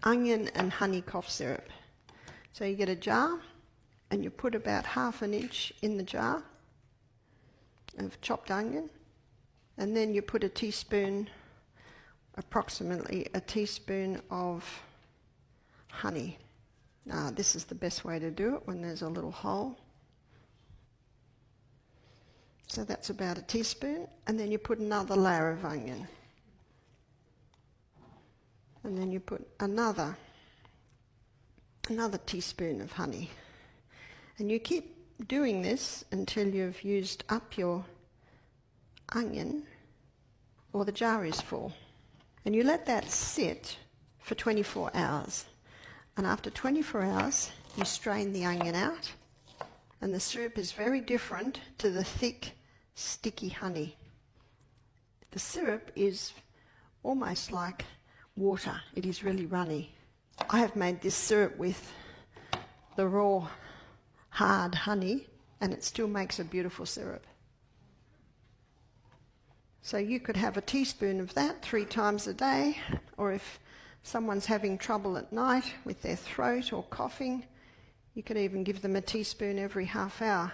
onion and honey cough syrup. So you get a jar and you put about 1/2 inch in the jar of chopped onion, and then you put a teaspoon, approximately a teaspoon of honey. Now this is the best way to do it when there's a little hole. So that's about a teaspoon, and then you put another layer of onion. And then you put another teaspoon of honey. And you keep doing this until you've used up your onion or the jar is full. And you let that sit for 24 hours. And after 24 hours, you strain the onion out, and the syrup is very different to the thick, sticky honey. The syrup is almost like water. It is really runny. I have made this syrup with the raw, hard honey, and it still makes a beautiful syrup. So you could have a teaspoon of that 3 times a day, or if someone's having trouble at night with their throat or coughing, you could even give them a teaspoon every half hour.